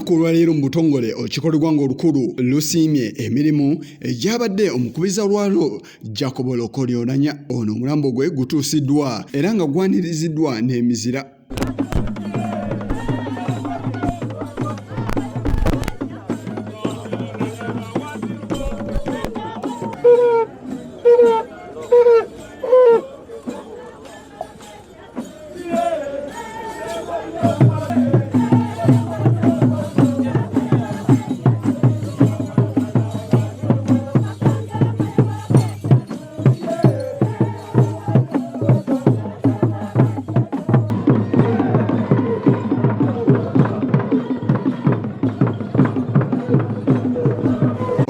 Olunaku olwaleero mu butongole olukikolebwa ng'olukulu lusiimye emirimu egyabadde omukubiza lwalwo Jacob Oulanyah ono omulambo gwe gutuusiddwa era nga gwaniriziddwa n'emizira.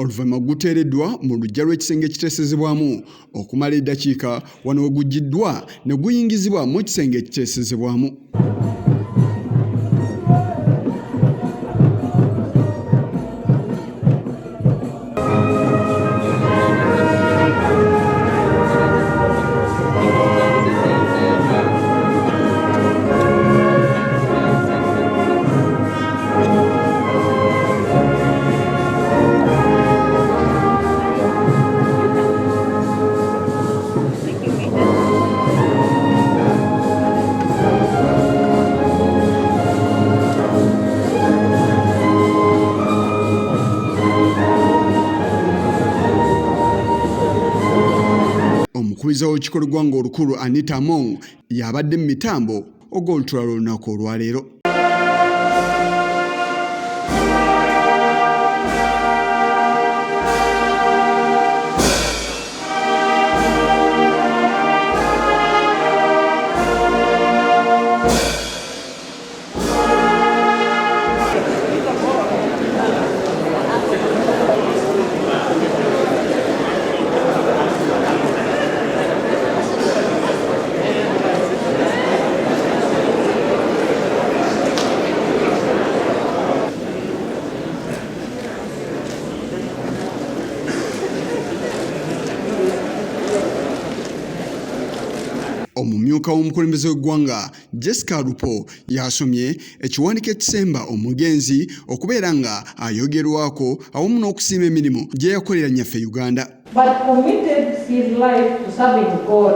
Oluvannyuma guteereddwa mu luggya lw'ekisenge ekiteesezebwamu okumala eddakiika wano we guggiddwa ne guyingizibwa mu kisenge ekiteesezebwamu. Omukubiza w'ekikolwa ng'olukulu Anita Among yabadde mu mitambo ogw'olutula lw'olunaku olwaleero. Omumyuka w'omukulembeze w'eggwanga Jessica Lupo yasomye ekiwandiiko ekisemba omugenzi okubeera nga ayogerwako awamu n'okusiima emirimu gye yakolera nnyaffe Uganda. But committed his life to serving God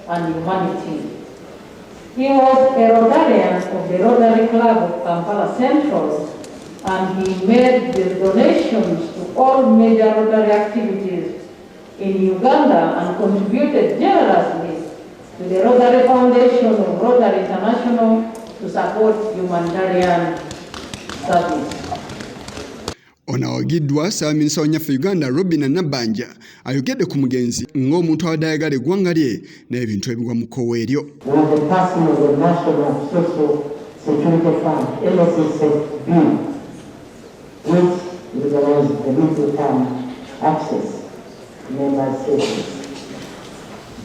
and humanity. He was a Rotarian of the Rotary Club of Kampala Central, and he made the donations to all major Rotary activities in Uganda and contributed generously to the Rotary Foundation of Rotary International to support humanitarian service. Onawagiddwa Ssaabaminisita wa nnyaffe Uganda Robina Nabbanja ayogedde ku mugenzi ng'omuntu abadde ayagala eggwanga lye n'ebintu ebigwa mu kkowe eryo.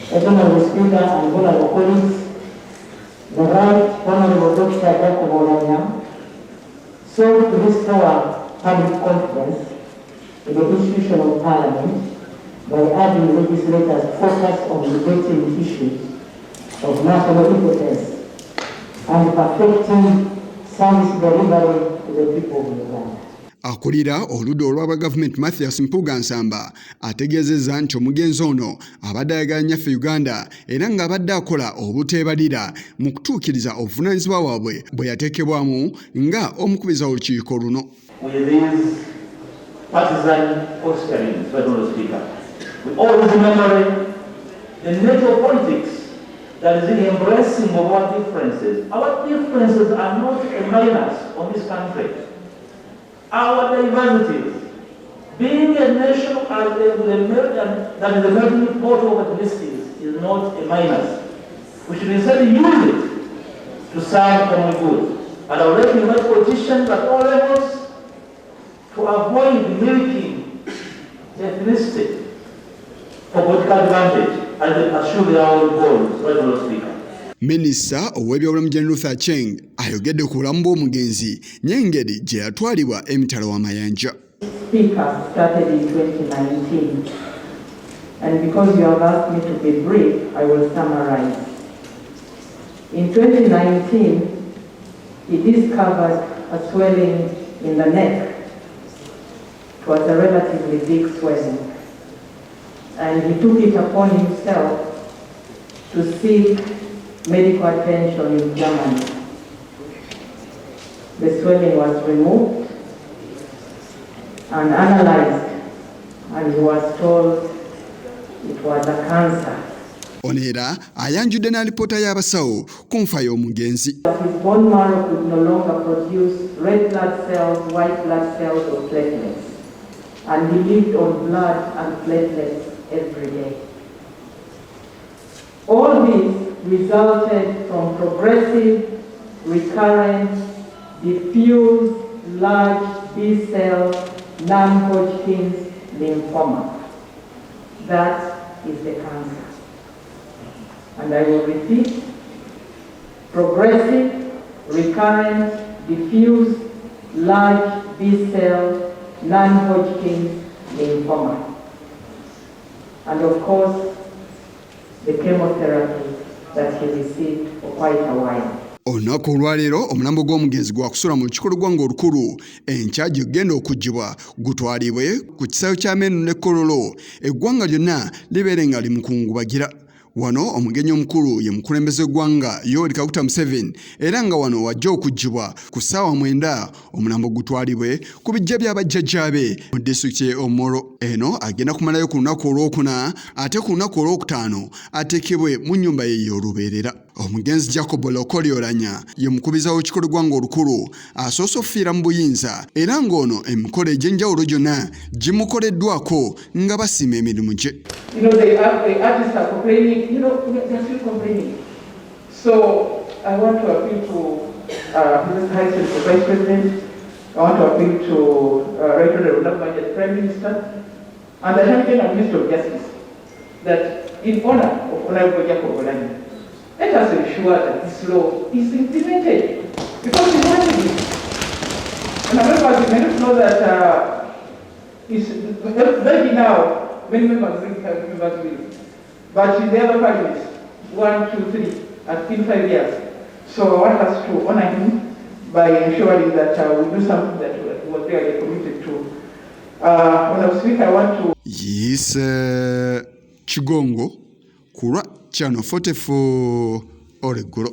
Honorable Speaker and honorable colleagues, the Right Honorable Dr. Jacob Oulanyah sought to restore public confidence in the institution of Parliament by urging legislators to focus on debating issues of national importance and perfecting service delivery to the people of Uganda. Akulira oludda olw'aba gavumenti Mathias Mpuga Nsamba ategeezezza nti omugenzi ono abadde ayagala nnyaffe Uganda era ng'abadde akola obuteebalira mu kutuukiriza obuvunaanyizibwa bwabwe bwe yateekebwamu nga omukubiza w'olukiiko luno. That is the embracing of our differences. Our differences are not a minus on this country. Our diversities, being a nation that is the melting pot of ethnicities, is not a minus. We should instead use it to serve common good. And I would like to invite politicians at all levels to avoid milking the ethnicity for political advantage and to pursue their own goals. Right, Mr. Speaker. Minisita ow'ebyobulamu Jane Luther Acheng ayogedde ku bulamu bw'omugenzi n'engeri gye yatwalibwa emitala w'amayanja. Speaker started in 2019, and because you have asked me to be brief, I will summarize. In 2019, he discovered a swelling in the neck. It was a relatively big swelling. And he took it upon himself to seek medical attention in Germany. The swelling was removed and analyzed, and he was told it was a cancer. Ono era ayanjudde n'alipoota y'abasawo ku nfa y'omugenzi. His bone marrow could no longer produce red blood cells, white blood cells, or platelets, and he lived on blood and platelets every day. All this resulted from progressive, recurrent, diffuse, large B-cell non-Hodgkin's lymphoma. That is the cancer. And I will repeat, progressive, recurrent, diffuse, large B-cell non-Hodgkin's lymphoma. And of course, the chemotherapy that he received for quite a while. Olunaku olwaleero omulambo gw'omugenzi gwakusula mu lukiko lw'eggwanga olukulu enkya gye gugenda okuggyibwa gutwalibwe ku kisaawe kya Menu ne Kololo eggwanga lyonna libeere nga limukungubagira. Wano omugenyi omukulu ye mukulembeze gw'eggwanga Yoweri Kaguta Museveni era nga wano wajja okuggyibwa ku ssaawa 9 omulambo gutwalibwe ku bijja bya bajjajjaabe mu disitulikiti Omoro. Eno agenda kumalayo ku lunaku olwokuna ate ku lunaku olwokutaano ateekebwe mu nnyumba ye y'olubeerera. Omugenzi Jacob Lokoli Oulanyah ye mukubiza w'olukiko lw'eggwanga olukulu asoose okufiira mu buyinza era ng'ono emikolo egy'enjawulo gyonna gimukoleddwako nga basiima emirimu gye. The artists are complaining, they're still complaining. So I want to appeal to Mrs. Harrison, the Vice President. I want to appeal to Right Honorable the Prime Minister, and the High Minister of Justice, that in honor of Honorable Jacob Oulanyah, let us ensure that this law is implemented, because we wanted it. And members, may not know that maybe now many members will, but in the other parties, 1, 2, 3, has been 5 years. So I want us to honor him by ensuring that we do something that he was really committed to. When I speak, I want to. Yes, Chigongo, Kura, Channel 44, Oregoro.